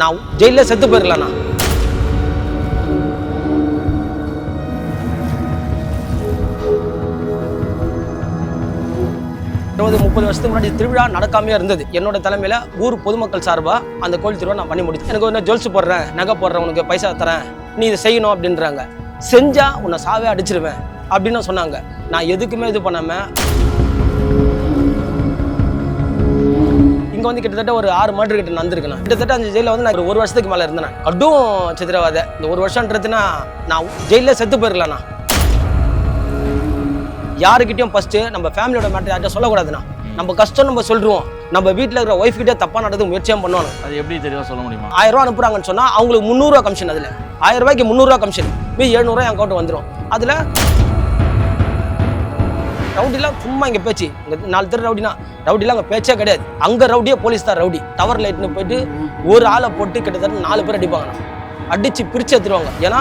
நான் ஜெயிலில் செத்து போயிடலாண்ணா. 20-30 வருஷத்துக்கு முன்னாடி திருவிழா நடக்காமையே இருந்தது. என்னோட தலைமையில ஊர் பொதுமக்கள் சார்பா அந்த கோயில் திருவிழா நான் பண்ணி முடிச்சேன். எனக்கு வந்து ஜுவல்ஸ் போடுறேன், நகை போடுறேன், உனக்கு பைசா தரேன், நீ இதை செய்யணும் அப்படின்றாங்க. செஞ்சா உன்னை சாவே அடிச்சிருவேன் அப்படின்னு சொன்னாங்க. நான் எதுக்குமே இது பண்ணாம இங்க வந்து கிட்டத்தட்ட ஒரு 6 மர்டர் கிட்ட நடந்திருக்கேன். கிட்டத்தட்ட அந்த ஜெயிலில் வந்து நான் ஒரு வருஷத்துக்கு மேலே இருந்தேன். கடும் சித்திரவாதை. இந்த ஒரு வருஷம்ன்றதுன்னா நான் ஜெயிலில் செத்து போயிடலாண்ணா. யாருக்கிட்டையும் ஃபர்ஸ்ட் நம்ம ஃபேமிலியோட மேட்டர் யார்கிட்ட சொல்லக்கூடாதுண்ணா. நம்ம கஷ்டம் நம்ம சொல்லிடுவோம். நம்ம வீட்டில் இருக்கிற ஒய்ஃப் கிட்டே தப்பா நடந்து முயற்சியாக பண்ணுவாங்க. அது எப்படி தெரியும் சொல்ல முடியுமா? 1000 ரூபா அனுப்புறாங்கன்னு சொன்னா அவங்களுக்கு 300 ரூபா கமிஷன். அதில் 1000 ரூபாய்க்கு 300 ரூபா கமிஷன், மீ 700 ரூபா என் அக்கௌண்ட் வந்துடும். அதில் ரவுடிலாம் சும்மா இங்கே பேச்சு, இங்கே 4 தெரு ரவுடிலாம் அங்கே பேச்சே கிடையாது. அங்கே ரவுடியே போலீஸ் தான் ரவுடி. டவர் லைட்னு போயிட்டு ஒரு ஆளை போட்டு கிட்டத்தட்ட 4 பேர் அடிப்பாங்கண்ணா. அடித்து பிரித்து எடுத்துருவாங்க. ஏன்னா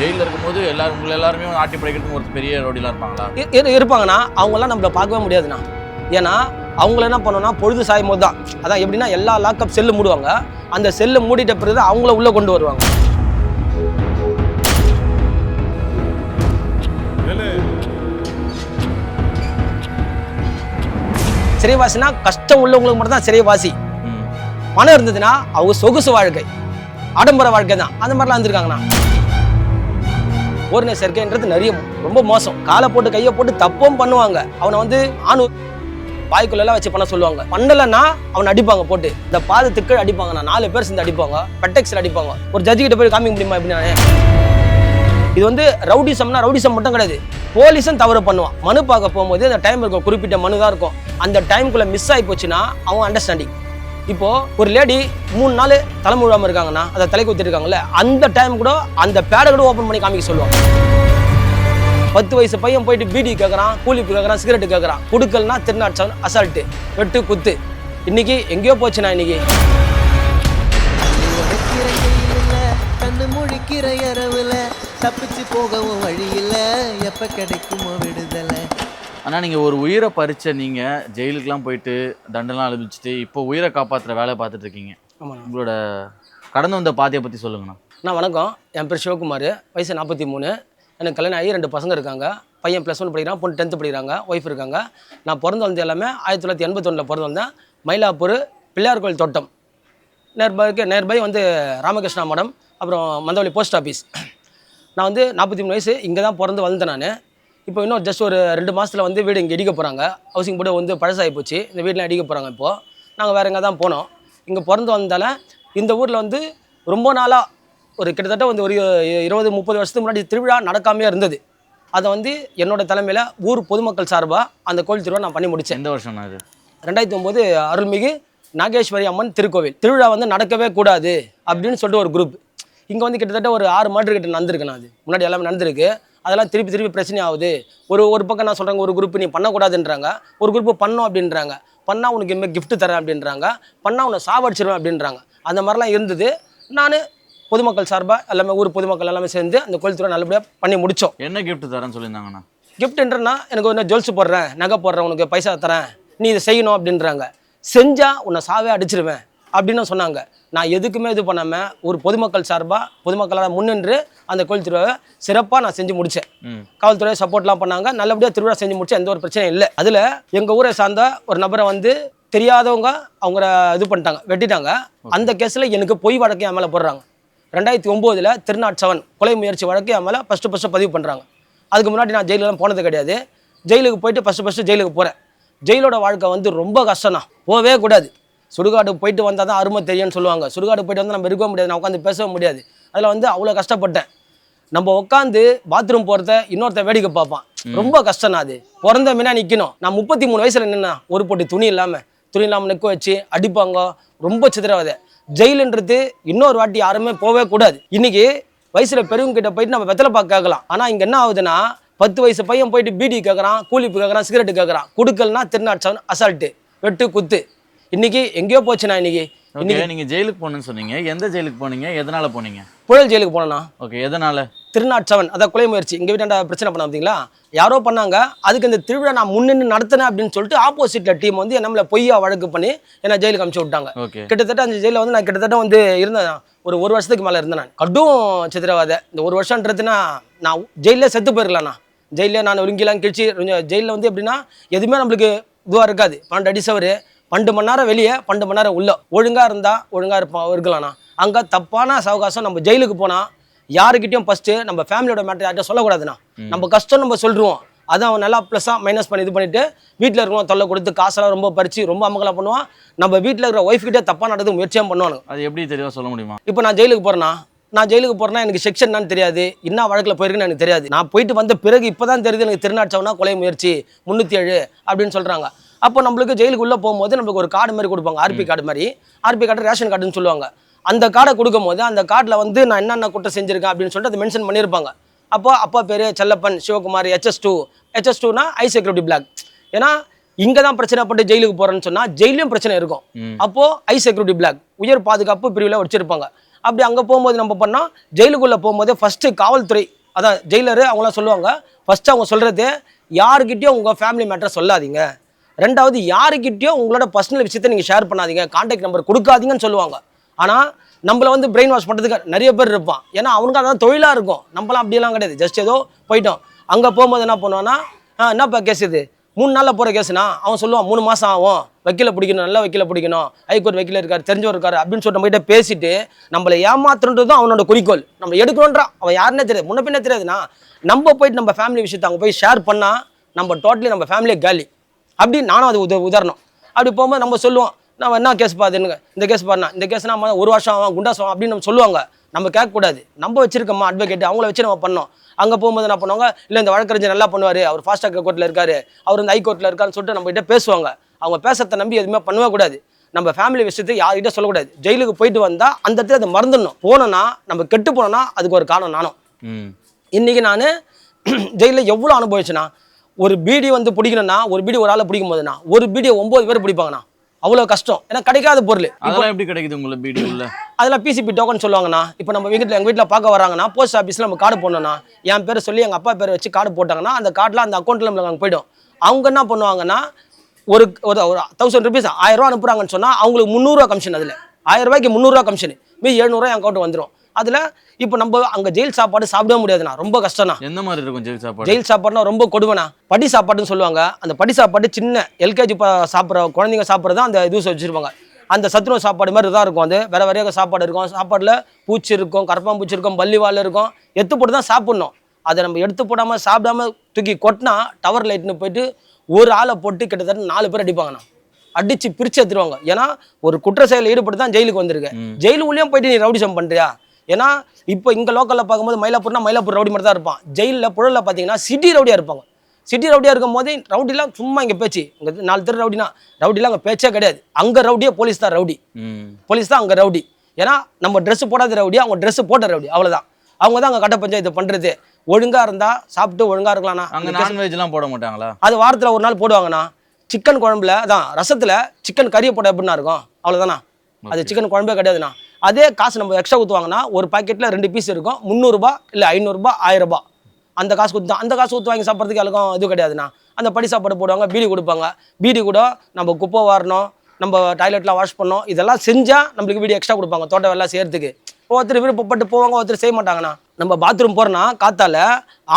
ஜெயிலில் இருக்கும்போது எல்லாருமே ஆட்டி படைக்கிறதுக்கு ஒரு பெரிய ரவுடிலாம் இருப்பாங்களா? இருப்பாங்கண்ணா. அவங்களாம் நம்மளை பார்க்கவே முடியாதுண்ணா. ஏன்னா அவங்கள என்ன பண்ணோன்னா பொழுது சாயும் போது தான், அதான் எப்படின்னா எல்லா லாக்அப் செல்லு மூடுவாங்க. அந்த செல்லு மூடிட்ட பிறகு அவங்கள உள்ளே கொண்டு வருவாங்க. சிறைவாசினா கஷ்டம் உள்ளவங்களுக்கு மட்டும் தான் சிறைவாசி. பணம் இருந்ததுன்னா அவங்க சொகுசு வாழ்க்கை, ஆடம்பர வாழ்க்கை தான். அந்த மாதிரிலாம் இருந்திருக்காங்கண்ணா. ஓரின சேர்க்கைன்றது நிறைய ரொம்ப மோசம். காலை போட்டு கையை போட்டு தப்பும் பண்ணுவாங்க. அவனை வந்து வாய்க்குள்ளெல்லாம் வச்சு பண்ண சொல்லுவாங்க. பண்ணலைன்னா அவனை அடிப்பாங்க, போட்டு இந்த பாதத்துக்கு அடிப்பாங்கண்ணா. 4 பேர் சேர்ந்து அடிப்பாங்க, பெட்டெக்ஸில் அடிப்பாங்க. ஒரு ஜட்ஜி கிட்ட போய் காமிக்க முடியுமா எப்படின்னா? இது வந்து ரவுடிசம்னா ரவுடிசம் மட்டும் கிடையாது, போலீஸும் தவறு பண்ணுவான். மனு பார்க்க போகும்போது அந்த டைம் இருக்கும், குறிப்பிட்ட மனு தான் இருக்கும். அந்த டைமுக்குள்ள மிஸ் ஆகி போச்சுன்னா அவங்க அண்டர்ஸ்டாண்டிங். இப்போ ஒரு லேடி 3 நாள் தலை முழுவாமல் இருக்காங்கன்னா, அதை தலை குத்திருக்காங்கல்ல, அந்த டைம் கூட அந்த பேடை கூட ஓப்பன் பண்ணி காமிக்க சொல்லுவாங்க. 10 வயசு பையன் போயிட்டு பீடி கேட்குறான், கூலிப்பு கேட்குறான், சிகரெட்டு கேட்குறான். கொடுக்கலனா திருநாட்சவன், அசால்ட்டு, வெட்டு குத்து. இன்னைக்கு எங்கேயோ போச்சுண்ணா. இன்னைக்கு கண்ணு முழிக்கிற இரவுல தப்பிச்சு போகவும் வழி இல்லை, எப்ப கிடைக்குமோ விடுதலை. ஆனால் நீங்கள் ஒரு உயிரை பறிச்ச நீங்கள் ஜெயிலுக்கெலாம் போயிட்டு தண்டெல்லாம் அனுபவிச்சுட்டு இப்போ உயிரை காப்பாற்றுற வேலை பார்த்துட்டு இருக்கீங்க. உங்களோட கடந்து வந்த பாதையை பற்றி சொல்லுங்கண்ணா. வணக்கம். என் பேர் சிவகுமார், வயசு 43. எனக்கு கல்யாணம் ஆகி 2 பசங்க இருக்காங்க. பையன் +1 படிக்கிறான், பொண்ணு 10th படிக்கிறாங்க, ஒய்ஃப் இருக்காங்க. நான் பிறந்து வந்து எல்லாமே 1981 பிறந்து வந்தேன். மயிலாப்பூர் பிள்ளையார் கோயில் தோட்டம் நேர்பை வந்து ராமகிருஷ்ணா மடம், அப்புறம் மந்தவள்ளி போஸ்ட் ஆஃபீஸ். நான் வந்து 43 வயசு இங்கே தான் பிறந்து வந்தேன் நான். இப்போ இன்னும் ஜஸ்ட் ஒரு 2 மாதத்தில் வந்து வீடு இங்கே இடிக்க போகிறாங்க. ஹவுசிங் போர்டு வந்து பழசாகி போச்சு. இந்த வீடெலாம் இடிக்க போகிறாங்க. இப்போது நாங்கள் வேறு எங்கே தான் போனோம். இங்கே பிறந்து வந்தால இந்த ஊரில் வந்து ரொம்ப நாளாக ஒரு கிட்டத்தட்ட வந்து ஒரு 20-30 வருஷத்துக்கு முன்னாடி திருவிழா நடக்காமையே இருந்தது. அதை வந்து என்னோட தலைமையில் ஊர் பொதுமக்கள் சார்பாக அந்த கோயில் திருவிழா நான் பண்ணி முடித்தேன். எந்த வருஷம் அது? 2009 அருள்மிகு நாகேஸ்வரி அம்மன் திருக்கோவில் திருவிழா வந்து நடக்கவே கூடாது அப்படின்னு சொல்லிட்டு ஒரு குரூப். இங்கே வந்து கிட்டத்தட்ட ஒரு 6 மர்டர் கிட்ட நடந்திருக்குண்ணா. அது முன்னாடி எல்லாமே நடந்திருக்கு. அதெல்லாம் திருப்பி பிரச்சனை ஆகுது. ஒரு பக்கம் நான் சொல்கிறாங்க, ஒரு குரூப் நீ பண்ணக்கூடாதுன்றாங்க, ஒரு குரூப்பு பண்ணோம் அப்படின்றாங்க. பண்ணால் உனக்கு இனிமேல் கிஃப்ட்டு தரேன் அப்படின்றாங்க, பண்ணால் உன்னை சாவடிச்சிருவேன் அப்படின்றாங்க. அந்த மாதிரிலாம் இருந்தது. நான் பொதுமக்கள் சார்பாக எல்லாமே ஊர் பொதுமக்கள் எல்லாமே சேர்ந்து அந்த கோயில் திருவிழா நல்லபடியாக பண்ணி முடித்தோம். என்ன கிஃப்ட் தரேன்னு சொல்லியிருந்தாங்கண்ணா? கிஃப்ட்ன்றனா எனக்கு வந்து ஜுவல்ஸ் போடுறேன், நகை போடுறேன், உனக்கு பைசா தரேன், நீ இதை செய்யணும் அப்படின்றாங்க. செஞ்சால் உன்னை சாவே அடிச்சிருவேன் அப்படின்னு சொன்னாங்க. நான் எதுக்குமே இது பண்ணாமல் ஒரு பொதுமக்கள் சார்பாக பொதுமக்களால் முன்னின்று அந்த கோயில் திருவிழாவை சிறப்பாக நான் செஞ்சு முடித்தேன். காவல்துறை சப்போர்ட்லாம் பண்ணாங்க. நல்லபடியாக திருவிழா செஞ்சு முடித்தேன். எந்த ஒரு பிரச்சனையும் இல்லை. அதில் எங்கள் ஊரை சார்ந்த ஒரு நபரை வந்து தெரியாதவங்க அவங்க இது பண்ணிட்டாங்க, வெட்டிட்டாங்க. அந்த கேஸில் எனக்கு பொய் வழக்கு என் மேலே போடுறாங்க. 2009 திருநாட்சவன் கொலை முயற்சி வழக்கு என் மேலே ஃபஸ்ட்டு பதிவு பண்ணுறாங்க. அதுக்கு முன்னாடி நான் ஜெயிலெலாம் போனது கிடையாது. ஜெயிலுக்கு போயிட்டு ஃபஸ்ட்டு ஜெயிலுக்கு போகிறேன். ஜெயிலோட வாழ்க்கை வந்து ரொம்ப கஷ்டம் தான், போகவே கூடாது. சுடுகாடு போயிட்டு வந்தால் தான் அருமை தெரியும்னு சொல்லுவாங்க. சுடுகாடு போயிட்டு வந்து நம்ம இருக்கவே முடியாது, நான் உட்காந்து பேசவே முடியாது. அதில் வந்து அவ்வளோ கஷ்டப்பட்டேன். நம்ம உட்காந்து பாத்ரூம் போகிறத இன்னொருத்த வேடிக்கை பார்ப்பான். ரொம்ப கஷ்டம். அது பிறந்த மீனா நிற்கணும். நான் 33 வயசில் நின்னா ஒரு போட்டி துணி இல்லாமல் நிற்க வச்சு அடிப்பாங்க. ரொம்ப சித்திரவதை. ஜெயிலுன்றது இன்னொரு வாட்டி யாருமே போகவே கூடாது. இன்னைக்கு வயசில் பெரியவங்க கிட்ட போயிட்டு நம்ம வெத்தலை பாக்கு கேட்கலாம். ஆனால் இங்கே என்ன ஆகுதுன்னா 10 வயசு பையன் போயிட்டு பீடி கேட்குறான், கூலிப்பு கேட்குறான், சிகரெட்டு கேட்குறான். கொடுக்கலனா திருநாட்சவன், அசால்ட்டு, வெட்டு குத்து. இன்னைக்கு எங்கேயோ போச்சுண்ணா. இன்னைக்கு நீங்க ஜெயிலுக்கு போகணும்னு சொன்னீங்க. எந்த ஜெயிலுக்கு போனீங்க? எதனால போனீங்க? புழல் ஜெயிலுக்கு போனேண்ணா. ஓகே, எதனால? திருநாட்சவன் அதான் கொலை முயற்சி எங்கள் வீட்டாண்ட பிரச்சனை பண்ண பார்த்தீங்களா, யாரோ பண்ணாங்க. அதுக்கு இந்த திருவிழா நான் முன்னின்று நடத்தினேன் அப்படின்னு சொல்லிட்டு ஆப்போசிட்டில் டீம் வந்து நம்மளை பொய்யா வழக்கு பண்ணி என்னை ஜெயிலுக்கு அனுப்பிச்சு விட்டாங்க. கிட்டத்தட்ட அந்த ஜெயிலில் வந்து நான் கிட்டத்தட்ட வந்து இருந்தேன், ஒரு வருஷத்துக்கு மேலே இருந்தேன். நான் கடும் சித்திரவாதை. இந்த ஒரு வருஷன்றதுன்னா நான் ஜெயிலே செத்து போயிருக்கலாம்ண்ணா. ஜெயிலே நான் ஒருங்கிலாம் கிழிச்சு ஜெயிலில் வந்து எப்படின்னா எதுவுமே நம்மளுக்கு இதுவாக இருக்காது. 12 அடி சவரு, 12 மணி நேரம் வெளியே, 12 மணி நேரம் உள்ள. ஒழுங்காக இருந்தால் ஒழுங்காக இருக்கலாம்ண்ணா. அங்கே தப்பான சவகாசம் நம்ம ஜெயிலுக்கு போனால் யாருக்கிட்டையும் ஃபஸ்ட்டு நம்ம ஃபேமிலியோட மேட்டர் யார்கிட்ட சொல்லக்கூடாதுண்ணா. நம்ம கஷ்டம் நம்ம சொல்லிடுவோம், அதை அவன் நல்லா ப்ளஸ்ஸாக மைனஸ் பண்ணி இது பண்ணிவிட்டு வீட்டில் இருக்கிறவங்க தொல்லை கொடுத்து காசெல்லாம் ரொம்ப பறித்து ரொம்ப அமங்கலாம் பண்ணுவான். நம்ம வீட்டில் இருக்கிற ஒய்ஃப்கிட்டே தப்பாக நடந்து முயற்சியாக பண்ணுவானு. அது எப்படி தெளிவாக சொல்ல முடியுமா? இப்போ நான் ஜெயிலுக்கு போகிறேன்னா எனக்கு செக்ஷன் என்னன்னு தெரியாது, என்ன வழக்கில் போயிருக்குன்னு எனக்கு தெரியாது. நான் போயிட்டு வந்த பிறகு இப்போ தான் தெரியுது எனக்கு திருநாட்சவனா கொலை முயற்சி 307 அப்படின்னு சொல்கிறாங்க. அப்போ நம்மளுக்கு ஜெயிலுக்கு உள்ளே போகும்போது நம்மளுக்கு ஒரு கார்டு மாதிரி கொடுப்பாங்க, ஆர்பி கார்டு மாதிரி. ஆர்பி கார்டு ரேஷன் கார்டுன்னு சொல்லுவாங்க. அந்த கார்டை கொடுக்கும்போது அந்த கார்டில் வந்து நான் என்னென்ன குற்றம் செஞ்சுருக்கேன் அப்படின்னு சொல்லிட்டு அதை மென்ஷன் பண்ணியிருப்பாங்க. அப்போ அப்பா பேர் செல்லப்பன் சிவகுமார், HS2னா ஹை செக்யூரிட்டி பிளாக். ஏன்னா இங்கே தான் பிரச்சனைப்பட்டு ஜெயிலுக்கு போகிறேன்னு சொன்னால் ஜெயிலையும் பிரச்சனை இருக்கும். அப்போது ஹை செக்யூரிட்டி பிளாக் உயர் பாதுகாப்பு பிரிவில் வச்சுருப்பாங்க. அப்படி அங்கே போகும்போது நம்ம பண்ணோம், ஜெயிலுக்குள்ளே போகும்போது ஃபஸ்ட்டு காவல்துறை அதான் ஜெயிலரு அவங்களாம் சொல்லுவாங்க, ஃபஸ்ட்டு அவங்க சொல்கிறது யாருக்கிட்டையும் உங்கள் ஃபேமிலி மேட்டரை சொல்லாதீங்க. ரெண்டாவது யாருக்கிட்டையும் உங்களோட பர்சனல் விஷயத்தை நீங்கள் ஷேர் பண்ணாதீங்க, கான்டாக்ட் நம்பர் கொடுக்காதீங்கன்னு சொல்லுவாங்க. ஆனால் நம்மளை வந்து பிரெயின் வாஷ் பண்ணுறதுக்கு நிறைய பேர் இருப்பான். ஏன்னா அவனுக்கு அதான் தொழிலாக இருக்கும். நம்மளாம் அப்படியெல்லாம் கிடையாது, ஜஸ்ட் ஏதோ போயிட்டோம். அங்கே போகும்போது என்ன பண்ணுவான்னா, என்னப்பா கேஸ் இது 3 நாளில் போகிற கேஸுனா அவன் சொல்லுவான் 3 மாதம் ஆகும், வக்கீலை பிடிக்கணும், நல்ல வக்கீலை பிடிக்கணும், ஹைகோர்ட் வக்கீல் இருக்கார், தெரிஞ்சவர் இருக்காரு அப்படின்னு சொல்லிட்டு நம்மகிட்ட பேசிட்டு நம்மளை ஏமாத்துறதும் அவனோட குறிக்கோள். நம்ம எடுக்கணுன்றான், அவன் யாருன்னே தெரியாது, முன்ன பின்னே தெரியாதுண்ணா. நம்ம போயிட்டு நம்ம ஃபேமிலி விஷயத்தை அங்கே போய் ஷேர் பண்ணால் நம்ம டோட்டலி நம்ம ஃபேமிலியை காலி. அப்படி நானும் அது உதாரணம். அப்படி போகும்போது நம்ம சொல்லுவோம், நம்ம என்ன கேஸ் பார்த்துன்னு, இந்த கேஸ் பாருண்ணா, இந்த கேஸ்னா 1 வருஷம் ஆகும், குண்டாசம் அப்படின்னு நம்ம சொல்லுவாங்க. நம்ம கேட்கக்கூடாது, நம்ம வச்சிருக்கோம்மா அட்வொகேட், அவங்கள வச்சு நம்ம பண்ணோம். அங்கே போகும்போது என்ன பண்ணுவாங்க, இல்லை இந்த வழக்கறிஞர் நல்லா பண்ணுவார், அவர் ஃபாஸ்ட் ட்ராக் கோர்ட்டில் இருக்காரு, அவர் இந்த ஹைகோர்ட்டில் இருக்காருன்னு சொல்லிட்டு நம்மகிட்ட பேசுவாங்க. அவங்க பேசுறதை நம்பி எதுவுமே பண்ணவே கூடாது. நம்ம ஃபேமிலி விஷயத்தை யார்கிட்ட சொல்லக்கூடாது. ஜெயிலுக்கு போயிட்டு வந்தால் அந்த இடத்துல அதை மறந்துடணும். போனோன்னா நம்ம கெட்டு போனோன்னா அதுக்கு ஒரு காரணம் நானும். இன்றைக்கி நான் ஜெயிலில் எவ்வளோ அனுபவிச்சேன்னா, ஒரு பீடி வந்து பிடிக்கணும்னா ஒரு பீடி ஒரு ஆளை பிடிக்கும் போதுண்ணா ஒரு பீடியை 9 பேர் பிடிப்பாங்கண்ணா. அவ்வளோ கஷ்டம், ஏன்னா கிடைக்காத பொருள். அதெல்லாம் எப்படி கிடைக்குது உங்களுக்கு பீடி உள்ள? அதெல்லாம் PCP டோக்கன் சொல்லுவாங்கண்ணா. இப்போ நம்ம எங்கள் வீட்டில் பார்க்க வராங்கன்னா போஸ்ட் ஆஃபீஸில் நம்ம கார்டு போடணும்னா என் பேரை சொல்லி எங்கள் அப்பா பேரை வச்சு கார்டு போட்டாங்கன்னா அந்த கார்டில் அந்த அக்கௌண்ட்டில் நம்மளுக்கு அங்கே போய்டும். அவங்க என்ன பண்ணுவாங்கன்னா ஒரு 1000 rupees 1000 ரூபா அனுப்புகிறாங்கன்னு சொன்னால் அவங்களுக்கு 300 ரூபா கமிஷன். அதில் 1000 ரூபாய்க்கு 300 ரூபா கமிஷன், மீதி 700 ரூபா என் அக்கௌண்ட் வந்துடும். அதில் இப்போ நம்ம அங்கே ஜெயில் சாப்பாடு சாப்பிடவே முடியாதுண்ணா, ரொம்ப கஷ்டம்ண்ணா. எந்த மாதிரி இருக்கும் ஜெயில் சாப்பாடு? ஜெயில் சாப்பாடுனா ரொம்ப கொடுமைண்ணா. படி சாப்பாடுன்னு சொல்லுவாங்க. அந்த படி சாப்பாடு சின்ன LKG சாப்பிட்ற குழந்தைங்க சாப்பிட்றது அந்த இது வச்சுருப்பாங்க. அந்த சத்துணவு சாப்பாடு மாதிரி தான் இருக்கும். அது வேறு வேறையாக சாப்பாடு இருக்கும். சாப்பாடில் பூச்சி இருக்கும், கரப்பாம்பூச்சி இருக்கும், பள்ளிவால் இருக்கும். எடுத்து போட்டு தான் சாப்பிட்ணும். அதை நம்ம எடுத்து போடாமல் சாப்பிடாம தூக்கி கொட்டினா டவர் லைட்னு போயிட்டு ஒரு ஆளை போட்டு கிட்டத்தட்ட 4 பேர் அடிப்பாங்கண்ணா. அடித்து பிரித்து எடுத்துருவாங்க. ஏன்னா ஒரு குற்ற செயலில் ஈடுபட்டு தான் ஜெயிலுக்கு வந்திருக்கேன். ஜெயிலுக்குள்ளேயும் போயிட்டு நீ ரவுடிசம் பண்ணுறியா? ஏன்னா இப்போ இங்கே லோக்கலில் பார்க்கும்போது மயிலாப்பூர் ரவுடி மாதிரி தான் இருப்பான். ஜெயிலில் புழலில் பார்த்தீங்கன்னா சிட்டி ரவுடியாக இருப்பாங்க. சிட்டி ரவுடியாக இருக்கும் போது ரவுடிலாம் சும்மா இங்கே பேச்சு, இங்கே 4 தெரு ரவுடினா ரவுடிலாம் அங்கே பேச்சே கிடையாது. அங்கே ரவுடியே போலீஸ் தான் ரவுடி, போலீஸ் தான் அங்கே ரவுடி. ஏன்னா நம்ம ட்ரெஸ்ஸு போடாத ரவுடி, அவங்க ட்ரெஸ்ஸு போட்ட ரவுடி, அவ்வளோதான். அவங்க தான் அங்கே கட்ட பஞ்சாயத்து பண்ணுறது. ஒழுங்காக இருந்தால் சாப்பிட்டு ஒழுங்காக இருக்கலாம்ண்ணா. அங்கே நான்வெஜ்லாம் போட மாட்டாங்களா? அது வாரத்தில் ஒரு நாள் போடுவாங்கண்ணா. சிக்கன் குழம்புல அதான் ரசத்தில் சிக்கன் கறியை போட எப்படின்னா இருக்கும், அவ்வளோதாண்ணா. அது சிக்கன் குழம்பே கிடையாதுண்ணா. அதே காசு நம்ம எக்ஸ்ட்ரா ஊற்றுவாங்கன்னா ஒரு பாக்கெட்டில் 2 பீஸ் இருக்கும், 300 ரூபா இல்லை 500 ரூபா 1000 ரூபா. அந்த காசு கொடுத்து தான் அந்த காசு ஊற்றி வாங்கி சாப்பிட்றதுக்கு எல்லாம் இது கிடையாதுண்ணா. அந்த படி சாப்பாடு போடுவாங்க, பீடி கொடுப்பாங்க. பீடி கூட நம்ம குப்பை வாரணும், நம்ம டாய்லெட்லாம் வாஷ் பண்ணோம், இதெல்லாம் செஞ்சால் நம்மளுக்கு பீடி எக்ஸ்ட்ரா கொடுப்பாங்க. தோட்ட வேலை செய்யறதுக்கு ஒருத்தர் விருப்பப்பட்டு போவாங்க, ஒருத்தர் செய்ய மாட்டாங்கண்ணா. நம்ம பாத்ரூம் போகிறோன்னா காத்தால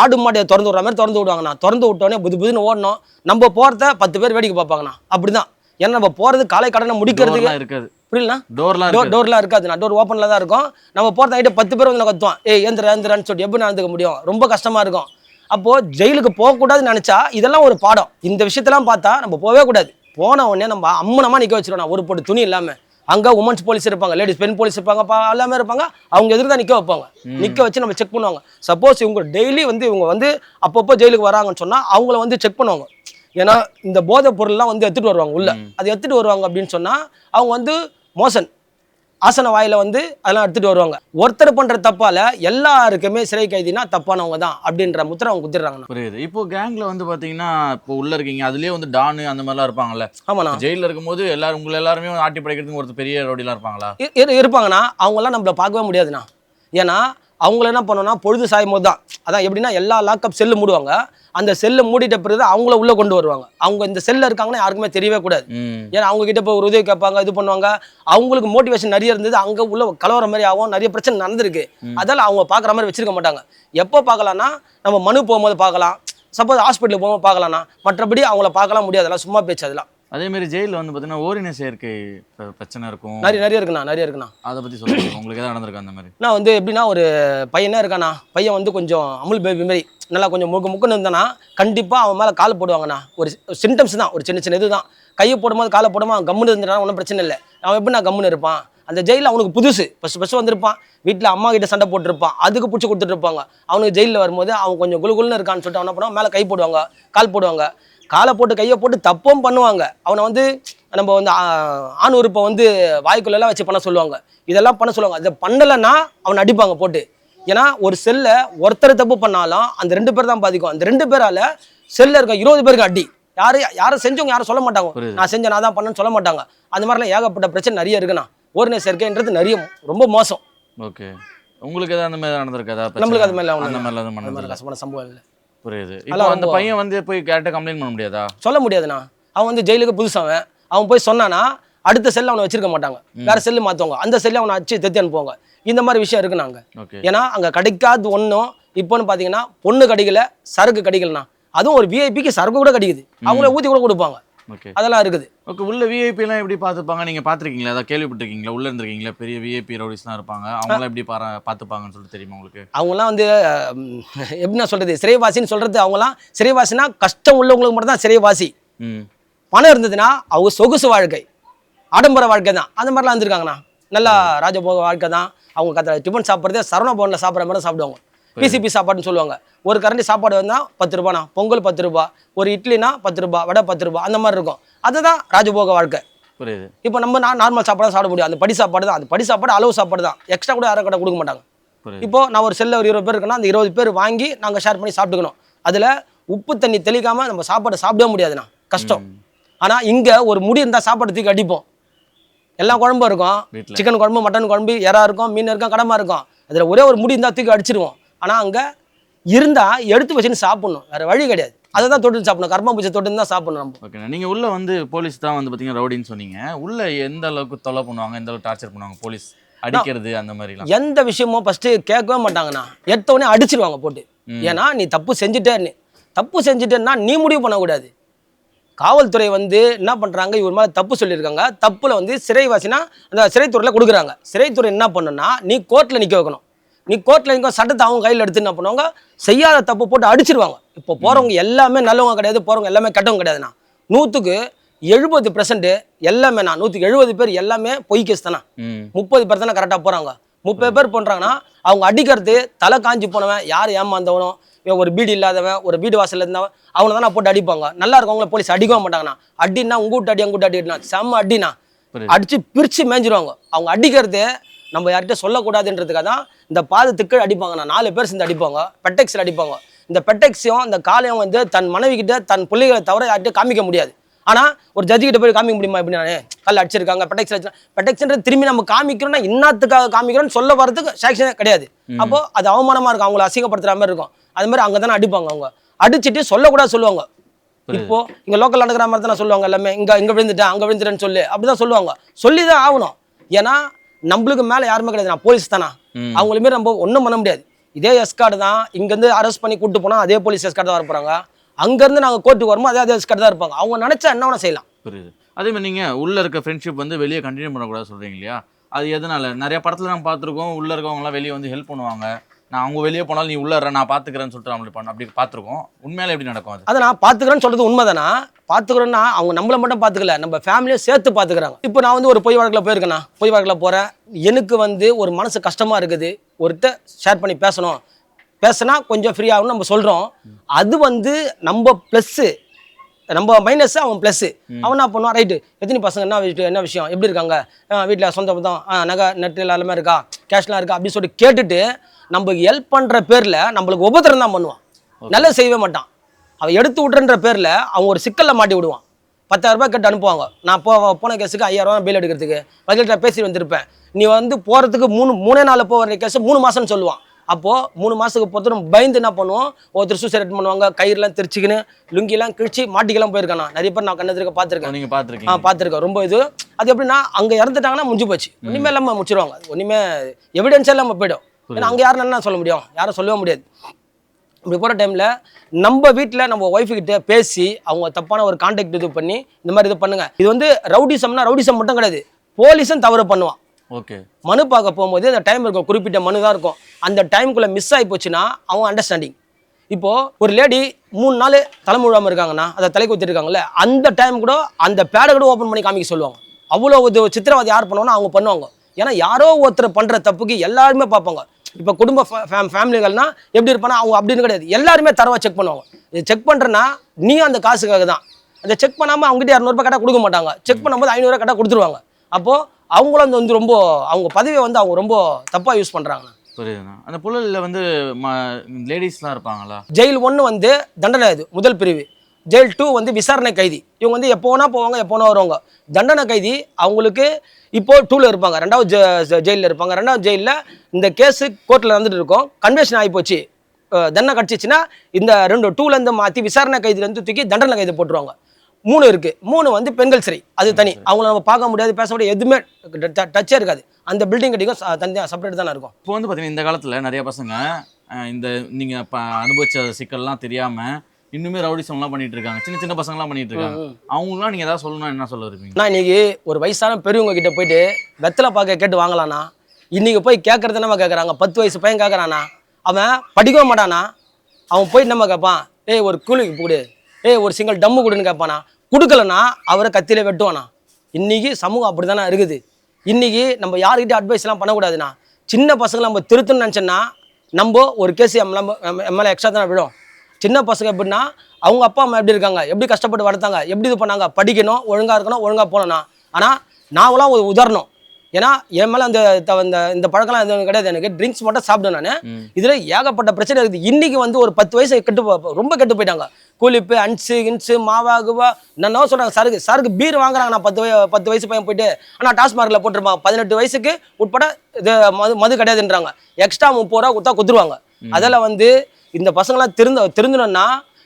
ஆடு மாடியை திறந்து விட்ற மாதிரி திறந்து விடுவாங்கண்ணா. திறந்து விட்டோடனே புதுன்னு ஓடணும். நம்ம போகிறத 10 பேர் வேடிக்கை பார்ப்பாங்கண்ணா. அப்படி தான். ஏன்னா நம்ம போகிறது காலை கடனை முடிக்கிறதுக்கு இருக்காது, புரியலண்ணா. டோர்லாம் இருக்காதுண்ணா. டோர் ஓப்பனில் தான் இருக்கும். நம்ம போகிறத நைட்டு 10 பேர் வந்து கத்துவான், ஏந்திரான்னு சொல்லிட்டு எப்படி நடந்துக்க முடியும்? ரொம்ப கஷ்டமாக இருக்கும். அப்போது ஜெயிலுக்கு போகக்கூடாதுன்னு நினச்சா இதெல்லாம் ஒரு பாடம். இந்த விஷயத்தெல்லாம் பார்த்தா நம்ம போகவே கூடாது. போன உடனே நம்ம அம்மனமாக நிற்க வச்சிருவோம். ஒரு போட்டு துணி இல்லாமல் அங்கே உமன்ஸ் போலீஸ் இருப்பாங்க, லேடிஸ் பெண் போலீஸ் இருப்பாங்க, எல்லாமே இருப்பாங்க. அவங்க எதிர்த்து தான் நிற்க வைப்பாங்க. நிற்க வச்சு நம்ம செக் பண்ணுவாங்க. சப்போஸ் இவங்க டெய்லி வந்து இவங்க வந்து அப்பப்போ ஜெயிலுக்கு வராங்கன்னு சொன்னால் அவங்கள வந்து செக் பண்ணுவாங்க. ஏன்னா இந்த போதைப் பொருள்லாம் வந்து எடுத்துகிட்டு வருவாங்க உள்ள. அது எடுத்துகிட்டு வருவாங்க அப்படின்னு சொன்னால் அவங்க வந்து மோசன் ஆசன வாயில வந்து அதெல்லாம் எடுத்துகிட்டு வருவாங்க. ஒருத்தர் பண்ணுற தப்பால் எல்லாருக்குமே சிறை கைதினா தப்பானவங்க தான் அப்படின்ற முத்திரை அவங்க குத்திடுறாங்க. புரியுது. இப்போ கேங்கில் வந்து பார்த்தீங்கன்னா இப்போ உள்ளே இருக்கீங்க, அதுலேயே வந்து டானு அந்த மாதிரிலாம் இருப்பாங்கல்ல? ஆமாண்ணா. ஜெயிலில் இருக்கும்போது உங்களை எல்லாருமே ஆட்டி படைக்கிறதுக்கு ஒரு பெரிய ரவுடிலாம் இருப்பாங்களா? இருப்பாங்கண்ணா. அவங்களாம் நம்மளை பார்க்கவே முடியாதுண்ணா. ஏன்னா அவங்கள என்ன பண்ணோம்னா பொழுது சாயும் போது தான், அதான் எப்படின்னா எல்லா லாக்அப் செல்லு மூடுவாங்க, அந்த செல்லை மூடிட்ட பிறகு அவங்கள உள்ளே கொண்டு வருவாங்க. அவங்க இந்த செல்லில் இருக்காங்கன்னா யாருக்குமே தெரியவே கூடாது. ஏன்னா அவங்க கிட்ட போய் ஒரு உதவி கேட்பாங்க, இது பண்ணுவாங்க. அவங்களுக்கு மோட்டிவேஷன் நிறைய இருந்தது, அங்கே உள்ள கலவர மாதிரி ஆகும், நிறைய பிரச்சனை நடந்திருக்கு. அதெல்லாம் அவங்க பார்க்குற மாதிரி வச்சிருக்க மாட்டாங்க. எப்போ பார்க்கலாம்னா நம்ம மனு போகும்போது பார்க்கலாம், சப்போஸ் ஹாஸ்பிட்டலுக்கு போகும்போது பார்க்கலாம்னா, மற்றபடி அவங்கள பார்க்கலாம் முடியாது. அதெல்லாம் சும்மா பேச்சு. அதெல்லாம் அதே மாதிரி ஜெயிலில் வந்து பார்த்தீங்கன்னா ஓரின சேர்க்கை பிரச்சனை இருக்கும், நிறைய இருக்குண்ணா. அதை பற்றி சொல்லுங்க. உங்களுக்கு எதாவது நடந்திருக்கா அந்த மாதிரி? நான் வந்து எப்படின்னா ஒரு பையனே இருக்காண்ணா, பையன் வந்து கொஞ்சம் அமுல் பேபி மாதிரி நல்லா கொஞ்சம் முக்குன்னு இருந்தானா கண்டிப்பாக அவன் மேலே கால் போடுவாங்கண்ணா. ஒரு சிம்டம்ஸ் தான், ஒரு சின்ன இது தான். கையை போடும்போது காலை போடும்போது கம்முன்னு இருந்தானா ஒன்றும் பிரச்சனை இல்லை. அவன் எப்படின்னா கம்முன்னு இருப்பான். அந்த ஜெயிலில் அவனுக்கு புதுசு, ஃபஸ்ட்டு வந்திருப்பான், வீட்டில் அம்மா கிட்ட சண்டை போட்டுருப்பான், அதுக்கு பிடிச்சி கொடுத்துட்டு இருப்பாங்க. அவனுக்கு ஜெயிலில் வரும்போது அவன் கொஞ்சம் குழுன்னு இருக்கான்னு சொல்லிட்டு அவன் என்ன பண்ணுவான், மேலே கை போடுவாங்க, கால் போடுவாங்க. காலை போட்டு கையை போட்டு தப்பும் பண்ணுவாங்க. அவனை வந்து நம்ம வந்து ஆண் உறுப்பை வந்து வாய்க்குள்ளெல்லாம் வச்சு பண்ண சொல்லுவாங்க, இதெல்லாம் பண்ண சொல்லுவாங்க. அதை பண்ணலைன்னா அவனை அடிப்பாங்க போட்டு. ஏன்னா ஒரு செல்லை ஒருத்தர் தப்பு பண்ணாலும் அந்த 2 பேர் தான் பாதிக்கும். அந்த 2 பேரால செல்ல இருக்க 20 பேருக்கு அடி. யாரும் செஞ்சவங்க யாரும் சொல்ல மாட்டாங்க, நான் செஞ்சேன் நான் தான் பண்ணேன்னு சொல்ல மாட்டாங்க. அந்த மாதிரிலாம் ஏகப்பட்ட பிரச்சனை நிறைய இருக்குண்ணா. ஓரின சேர்க்கைன்றது நிறைய ரொம்ப மோசம். ஓகே, உங்களுக்கு ஏதாவது அந்த மாதிரி நடந்திருக்காதா? நம்மளுக்கு அது மாதிரி அந்த மாதிரிலாம் கஷ்டமான சம்பவம் இல்லை. புரியுது. இப்போ அந்த பையன் வந்து போய் கேட்ட கம்ப்ளைண்ட் பண்ண முடியாதா? சொல்ல முடியாதுண்ணா. அவன் வந்து ஜெயிலுக்கு புதுசாவன், அவன் போய் சொன்னானா அடுத்த செல்ல அவனை வச்சிருக்க மாட்டாங்க, வேற செல்லு மாற்றுவாங்க, அந்த செல்லை அவனை அச்சு தெத்தி அனுப்புவாங்க. இந்த மாதிரி விஷயம் இருக்குண்ணா அங்கே. ஏன்னா அங்கே கிடைக்காது ஒன்றும். இப்போன்னு பார்த்தீங்கன்னா பொண்ணு கிடைக்கல, சரக்கு கிடைக்கலண்ணா. அதுவும் ஒரு விஐபிக்கு சரக்கு கூட கிடைக்குது, அவங்கள ஊற்றி கூட கொடுப்பாங்க. அதெல்லாம் இருக்குது. ஓகே, உள்ள விஐபி எல்லாம் எப்படி பார்த்துப்பாங்க? நீங்க பார்த்துருக்கீங்களா, அதான் கேள்விப்பட்டிருக்கீங்களா? உள்ள இருந்திருக்கீங்களா? பெரிய விஐபி ரவுடிஸ்லாம் இருப்பாங்க, அவங்களாம் எப்படி பார்த்துப்பாங்கன்னு சொல்லிட்டு தெரியுமா உங்களுக்கு? அவங்களாம் வந்து எப்படி நான் சொல்றது, சிறைவாசின்னு சொல்றது. அவங்களாம் சிறைவாசினா கஷ்டம் உள்ளவங்களுக்கு மட்டும் தான் சிறைவாசி. பணம் இருந்ததுன்னா அவங்க சொகுசு வாழ்க்கை, ஆடம்பர வாழ்க்கை தான். அந்த மாதிரிலாம் இருந்திருக்காங்கண்ணா. நல்லா ராஜபோக வாழ்க்கை தான். அவங்க டிஃபன் சாப்பிட்றதே சரவண பவனில் சாப்பிட்ற மாதிரி சாப்பிடுவாங்க. பிசிபி சாப்பாடுன்னு சொல்லுவாங்க. ஒரு கரண்டி சாப்பாடு வந்தால் 10 ரூபாண்ணா, பொங்கல் 10 ரூபா, ஒரு இட்லினா 10 ரூபா, வடை 10 ரூபா, அந்த மாதிரி இருக்கும். அதுதான் ராஜபோக வாழ்க்கை. புரியுது. இப்போ நம்ம நார்மல் சாப்பாடு தான் சாப்பிட முடியும். அந்த படி சாப்பாடு தான், அந்த படி சாப்பாடு அளவு சாப்பாடு தான், எக்ஸ்ட்ரா கூட யாரும் கடை கொடுக்க மாட்டாங்க. இப்போ நான் ஒரு செல்ல ஒரு 20 பேர் இருக்குன்னா அந்த 20 பேர் வாங்கி நாங்கள் ஷேர் பண்ணி சாப்பிட்டுக்கணும். அதில் உப்பு தண்ணி தெளிக்காமல் நம்ம சாப்பாடு சாப்பிடவே முடியாதுண்ணா, கஷ்டம். ஆனால் இங்கே ஒரு முடி இருந்தால் சாப்பாடு தூக்கி அடிப்போம். எல்லா குழம்பும் இருக்கும், சிக்கன் குழம்பு, மட்டன் குழம்பு, இறா இருக்கும், மீன் இருக்கும், கடமா இருக்கும். அதில் ஒரே ஒரு முடி இருந்தால் தூக்கி அடிச்சிருவோம். ஆனால் அங்கே இருந்தால் எடுத்து வச்சுன்னு சாப்பிடணும், வேறு வழி கிடையாது. அதை தான் தொட்டு சாப்பிடணும், கர்மாம்பூச்சி தொட்டு தான் சாப்பிடணும் நம்ம. ஓகே, நீங்கள் உள்ளே வந்து போலீஸ் தான் வந்து பார்த்தீங்கன்னா ரவுடின்னு சொன்னீங்க. உள்ளே எந்த அளவுக்கு தொலை பண்ணுவாங்க, எந்த அளவுக்கு டார்ச்சர் பண்ணுவாங்க போலீஸ்? அடிக்கிறது அந்த மாதிரிலாம் எந்த விஷயமும் ஃபஸ்ட்டு கேட்கவே மாட்டாங்கண்ணா, எடுத்தவொடனே அடிச்சிருவாங்க போட்டு. ஏன்னா நீ தப்பு செஞ்சுட்டேன்னா நீ முடிவு பண்ணக்கூடாது. காவல்துறை வந்து என்ன பண்ணுறாங்க, இவர் மேலே தப்பு சொல்லியிருக்காங்க, தப்பில் வந்து சிறைவாசினா அந்த சிறைத்துறையில் கொடுக்குறாங்க. சிறைத்துறை என்ன பண்ணுன்னா நீ கோர்ட்டில் நிற்க வைக்கணும். நீ கோர்ட்டில் நிற்க சட்டத்தை அவங்க கையில் எடுத்து என்ன பண்ணுவாங்க, செய்யாத தப்பு போட்டு அடிச்சிருவாங்க. இப்போ போகிறவங்க எல்லாமே நல்லவங்க கிடையாது, போகிறவங்க எல்லாமே கெட்டவங்க கிடையாதுண்ணா. 100க்கு 70% எல்லாமே, நான் 100க்கு 70 பேர் எல்லாமே பொய் கேஸ் தானே. 30 பேர் தானே கரெக்டாக போகிறாங்க. 30 பேர் பண்ணுறாங்கன்னா அவங்க அடிக்கிறது தலை காஞ்சி போனவன், யார் ஏமாந்தவனும், ஒரு வீடு இல்லாதவன், ஒரு வீடு வாசலில் இருந்தவன், அவனை தானே போட்டு அடிப்பாங்க. நல்லா இருக்கவங்கள போலீஸ் அடிக்கவும் மாட்டாங்கண்ணா. அடினா உங்கூட்டு அடி அங்கூட்டு அடினா செம்ம அடினா, அடித்து பிரித்து மேய்ஞ்சிருவாங்க. அவங்க அடிக்கிறது நம்ம யார்கிட்ட சொல்லக்கூடாதுன்றதுக்காக தான் இந்த பாதத்துக்கு அடிப்பாங்கண்ணா. 4 பேர் சேர்ந்து அடிப்பாங்க, பெட்டெக்ஸில் அடிப்பாங்க. இந்த பெட்டெக்ஸையும் இந்த காலையும் வந்து தன் மனைவி கிட்ட தன் பிள்ளைகளை தவிர யார்கிட்ட காமிக்க முடியாது. ஆனால் ஒரு ஜட்ஜி கிட்ட போய் காமிக்க முடியுமா? எப்படி நானே கல் அடிச்சிருக்காங்க, பெட்டெக்ஸ்ன்றது திரும்பி நம்ம காமிக்கிறோம்னா இன்னத்துக்காக காமிக்கிறோன்னு சொல்ல வரதுக்கு சாக்ஷனே கிடையாது. அப்போ அது அவமானமாக இருக்கும், அவங்கள அசிங்கப்படுத்துற மாதிரி இருக்கும். அது மாதிரி அங்கே தானே அடிப்பாங்க. அவங்க அடிச்சுட்டு சொல்லக்கூடாது சொல்லுவாங்க. இப்போ இங்கே லோக்கல் நடக்கிற மாதிரி தான் சொல்லுவாங்க எல்லாமே, இங்கே விழுந்துட்டேன் அங்கே விழுந்துட்டேன்னு சொல்லி அப்படிதான் சொல்லுவாங்க. சொல்லி தான் ஆகணும். ஏன்னா நம்மளுக்கு மேலே யாருமே கிடையாது, நான் போலீஸ் தானா, அவங்கள மாரி நம்ம ஒன்றும் பண்ண முடியாது. இதே எஸ்கார்டு தான் இங்கேருந்து அரெஸ்ட் பண்ணி கூப்பிட்டு போனால் அதே போலீஸ் எஸ்கார்டு தான் வரப்போறாங்க. அங்கேருந்து நாங்கள் கோர்ட்டுக்கு வரும்போது அதே எஸ்கார்டு தான் இருப்பாங்க. அவங்க நினச்சா என்ன வேணா செய்யலாம். புரியுது. அதே மாதிரி நீங்கள் உள்ளே இருக்க ஃப்ரெண்ட்ஷிப் வந்து வெளியே கண்டினியூ பண்ணக்கூடாது சொல்கிறீங்க இல்லையா? அது எதனால? நிறைய படத்தில் நம்ம பார்த்துருக்கோம், உள்ளே இருக்கவங்களாம் வெளியே வந்து ஹெல்ப் பண்ணுவாங்க. நான் அவங்க வெளியே போனாலும் நீ உள்ளே நான் பார்த்துக்கிறேன்னு சொல்லிட்டு நம்மளுக்கு அப்படி பார்த்துருக்கோம். உண்மையில எப்படி நடக்கும் அது? அதை நான் பார்த்துக்கிறேன்னு சொல்கிறது உண்மைதானா? பார்த்துக்கிறோன்னா அவங்க நம்மளை மட்டும் பார்த்துக்கல, நம்ம ஃபேமிலியும் சேர்த்து பார்த்துக்கிறாங்க. இப்போ நான் வந்து ஒரு பொய் வழக்கில் போயிருக்கேண்ணா, பொய் வழக்கில் போகிறேன். எனக்கு வந்து ஒரு மனசு கஷ்டமாக இருக்குது, ஒருத்தர் ஷேர் பண்ணி பேசினா கொஞ்சம் ஃப்ரீ ஆகும்னு நம்ம சொல்கிறோம். அது வந்து நம்ம ப்ளஸ்ஸு, நம்ம மைனஸ், அவன் ப்ளஸ்ஸு. அவன் என்ன பண்ணுவான், ரைட்டு எத்தனை பசங்க, என்ன விஷயம், எப்படி இருக்காங்க, வீட்டில் சொந்த பந்தம், நகை நெட்டு எல்லாமே இருக்கா, கேஷ்லாம் இருக்கா அப்படின்னு சொல்லிட்டு கேட்டுட்டு நம்மளுக்கு ஹெல்ப் பண்ணுற பேரில் நம்மளுக்கு உபத்திரம் தான் பண்ணுவான், நல்லது செய்யவே மாட்டான். அவன் எடுத்து விட்றன்ற பேரில் அவன் ஒரு சிக்கலில் மாட்டி விடுவான். 10,000 ரூபாய் கேட்டு அனுப்புவாங்க. நான் போன கேஸுக்கு 5,000 ரூபா பெயில் எடுக்கிறதுக்கு வக்கீல்கிட்ட பேசி வந்திருப்பேன். நீ வந்து போகிறதுக்கு 3 நாள் போகிற கேஸு 3 மாதம்னு சொல்லுவான். அப்போது 3 மாதத்துக்கு பொறுத்து நம்ம பயந்து என்ன பண்ணுவோம், ஒருத்தர் சூசைட் பண்ணுவாங்க, கயிறுலாம் தெரிச்சிக்கின்னு லுங்கிலாம் கிழிச்சு மாட்டிக்கலாம் போயிருக்கான். நான் நிறைய பேர் நான் கண்ணெதிர்க்க பார்த்துருக்கேன். நீங்க பார்த்துருக்கீங்க. பார்த்துருக்கேன். ரொம்ப இது அது எப்படின்னா அங்கே இறந்துட்டாங்கன்னா முடிஞ்சு போச்சு, ஒன்றுமே இல்லாமல் முடிச்சிருவாங்க, ஒன்றுமே எவிடன்ஸே இல்லாமல் போய்டும். ஏன்னா அங்கே யாரும் என்ன சொல்ல முடியும், யாரும் சொல்லவே முடியாது. இப்படி போகிற டைமில் நம்ம வீட்டில் நம்ம ஒய்ஃபுக்கிட்ட பேசி அவங்க தப்பான ஒரு கான்டாக்ட் இது பண்ணி இந்த மாதிரி இது பண்ணுங்க. இது வந்து ரவுடிசம்னா ரவுடிசம் மட்டும் கிடையாது, போலீஸும் தவறு பண்ணுவான். ஓகே. மனு பார்க்க போகும்போது அந்த டைம் இருக்கும், குறிப்பிட்ட மனு தான் இருக்கும். அந்த டைமுக்குள்ளே மிஸ் ஆகி போச்சுன்னா அவங்க அண்டர்ஸ்டாண்டிங். இப்போது ஒரு லேடி 3 நாள் தலைமுழுவாமல் இருக்காங்கன்னா அதை தலை குத்திருக்காங்கல்ல, அந்த டைம் கூட அந்த பேடை கூட ஓப்பன் பண்ணி காமிக்க சொல்லுவாங்க. அவ்வளோ இது சித்திரவதை யார் பண்ணுவாங்கன்னா அவங்க பண்ணுவாங்க. ஏன்னா யாரோ ஒருத்தர் பண்ணுற தப்புக்கு எல்லாருமே பார்ப்பாங்க. இப்போ குடும்ப ஃபேமிலிகள்னா எப்படி இருப்பானா அவங்க அப்படின்னு கிடையாது, எல்லாருமே தரவா செக் பண்ணுவாங்க. இது செக் பண்ணுறேன்னா நீயும் அந்த காசுக்காக தான். அதை செக் பண்ணாமல் அவங்ககிட்ட 200 கேட்டால் கொடுக்க மாட்டாங்க, செக் பண்ணும்போது 500 கேட்டால் கொடுத்துருவாங்க. அப்போது அவங்களும் வந்து ரொம்ப அவங்க பதவியை வந்து அவங்க ரொம்ப தப்பாக யூஸ் பண்ணுறாங்க. புரியுதுண்ணா. அந்த புழலில் வந்து லேடிஸ்லாம் இருப்பாங்களா? ஜெயில் 1 வந்து தண்டனை, இது முதல் பிரிவு. ஜெயில் 2 வந்து விசாரணை கைதி. இவங்க வந்து எப்போனா போவாங்க, எப்போனா வருவாங்க. தண்டனை கைதி அவங்களுக்கு இப்போ 2ல இருப்பாங்க, 2வது ஜெயிலில் இருப்பாங்க. 2வது ஜெயிலில் இந்த கேஸு கோர்ட்டில் நடந்துட்டு இருக்கும், கன்வென்ஷன் ஆகி போச்சு, தண்டனை கிடச்சிச்சின்னா இந்த 2 மாற்றி விசாரணை கைதிலேருந்து தூக்கி தண்டனை கைதி போட்டுருவாங்க. 3 இருக்குது. 3 வந்து பெண்கள் சிறை, அது தனி. அவங்கள நம்ம பார்க்க முடியாது, பேச முடியாது, எதுவுமே டச்சே இருக்காது. அந்த பில்டிங் கட்டிக்கும் தனியாக செப்பரேட் தானே இருக்கும். இப்போ வந்து பார்த்தீங்கன்னா இந்த காலத்தில் நிறைய பசங்க இந்த நீங்கள் அனுபவிச்ச சிக்கல்லாம் தெரியாமல் இன்னுமே ரவுடிசம்லாம் பண்ணிட்டு இருக்காங்க, சின்ன சின்ன பசங்களாம் பண்ணிட்டு இருக்காங்க. அவங்களாம் நீங்கள் ஏதாவது சொல்லணும்னா என்ன சொல்ல இருப்பீங்க? நான் இன்னைக்கு ஒரு வயசான பெரியவங்க கிட்ட போயிட்டு வெத்தலை பார்க்க கேட்டு வாங்கலான்னா, இன்னைக்கு போய் கேட்கறது நம்ம கேட்குறாங்க. 10 வயசு பையன் கேட்குறானா, அவன் படிக்கவே மாட்டானா, அவன் போயிட்டு நம்ம கேட்பான், ஏய் ஒரு கூலிக்கு கொடு, ஏய் ஒரு சிங்கிள் டம்மு கொடுன்னு கேட்பானா. கொடுக்கலன்னா அவரை கத்தியில வெட்டுவானா. இன்னைக்கு சமூகம் அப்படி தானே இருக்குது. இன்னைக்கு நம்ம யார்கிட்ட அட்வைஸ்லாம் பண்ணக்கூடாதுண்ணா. சின்ன பசங்களை நம்ம திருத்தணும்னு நினச்சோன்னா நம்ம ஒரு கேஸ் எம்எல்ஏ எக்ஸ்ட்ரா தானே விடும். சின்ன பசங்க எப்படின்னா அவங்க அப்பா அம்மா எப்படி இருக்காங்க, எப்படி கஷ்டப்பட்டு வளர்த்தாங்க, எப்படி இது பண்ணாங்க, படிக்கணும், ஒழுங்காக இருக்கணும், ஒழுங்காக போகணும்னா. ஆனால் நாங்களாம் ஒரு உதாரணம். ஏன்னா என் மேலே இந்த பழக்கம்லாம் எதுவும் கிடையாது. எனக்கு ட்ரிங்க்ஸ் மட்டும் சாப்பிடுவேன் நான். இதில் ஏகப்பட்ட பிரச்சனை இருக்குது. இன்றைக்கி வந்து ஒரு 10 வயசு ரொம்ப கெட்டு போயிட்டாங்க. கூலிப்பு அன்ஸு இன்ஸு மாவாகுவா என்னென்னோ சொல்கிறாங்க. சருக்கு பீர் வாங்குறாங்க. நான் 10 வயசு பையன் போயிட்டு ஆனால் டாஸ்மார்க்கில் போட்டிருப்பாங்க 18 வயசுக்கு உட்பட இது மது கிடையாதுன்றாங்க. எக்ஸ்ட்ரா 30 ரூபா கொடுத்தா குத்துருவாங்க. அதில் வந்து இந்த பசங்களாம் திருந்தணும்னா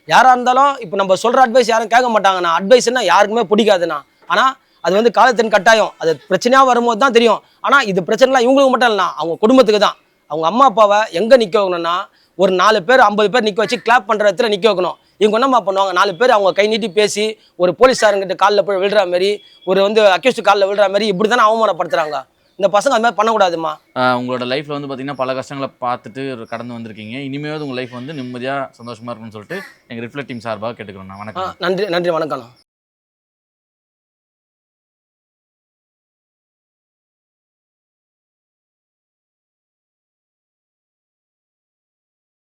யாராக இருந்தாலும் இப்போ நம்ம சொல்கிற அட்வைஸ் யாரும் கேட்க மாட்டாங்கண்ணா. அட்வைஸ்னா யாருக்குமே பிடிக்காதுண்ணா. ஆனால் அது வந்து காலத்தின் கட்டாயம். அது பிரச்சனையாக வரும்போது தான் தெரியும். ஆனால் இது பிரச்சனைலாம் இவங்களுக்கு மட்டும் இல்லைண்ணா, அவங்க குடும்பத்துக்கு தான். அவங்க அம்மா அப்பாவை எங்கே நிற்க வைக்கணும்னா ஒரு 4 பேர் 50 பேர் நிற்க வச்சு கிளாப் பண்ணுற இடத்துல நிற்க வைக்கணும். இவங்க என்னம்மா பண்ணுவாங்க, 4 பேர் அவங்க கை நீட்டி பேசி ஒரு போலீஸாருங்கிட்ட காலில் போய் விழுற மாதிரி, ஒரு வந்து அக்யூஸ்ட் காலில் விழுற மாதிரி இப்படி தானே அவமானப்படுத்துகிறாங்க. இந்த பசங்க அது மாதிரி பண்ணக்கூடாதுமா. உங்களோட லைஃப்பில் வந்து பார்த்தீங்கன்னா பல கஷ்டங்களை பார்த்துட்டு கடந்து வந்திருக்கீங்க. இனிமேல் உங்கள் லைஃப் வந்து நிம்மதியாக சந்தோஷமாக இருக்குன்னு சொல்லிட்டு எங்கள் ரிஃப்ளெக்ட் டீம் சார்பாக கேட்டுக்கிறோம். வணக்கம். நன்றி வணக்கம்.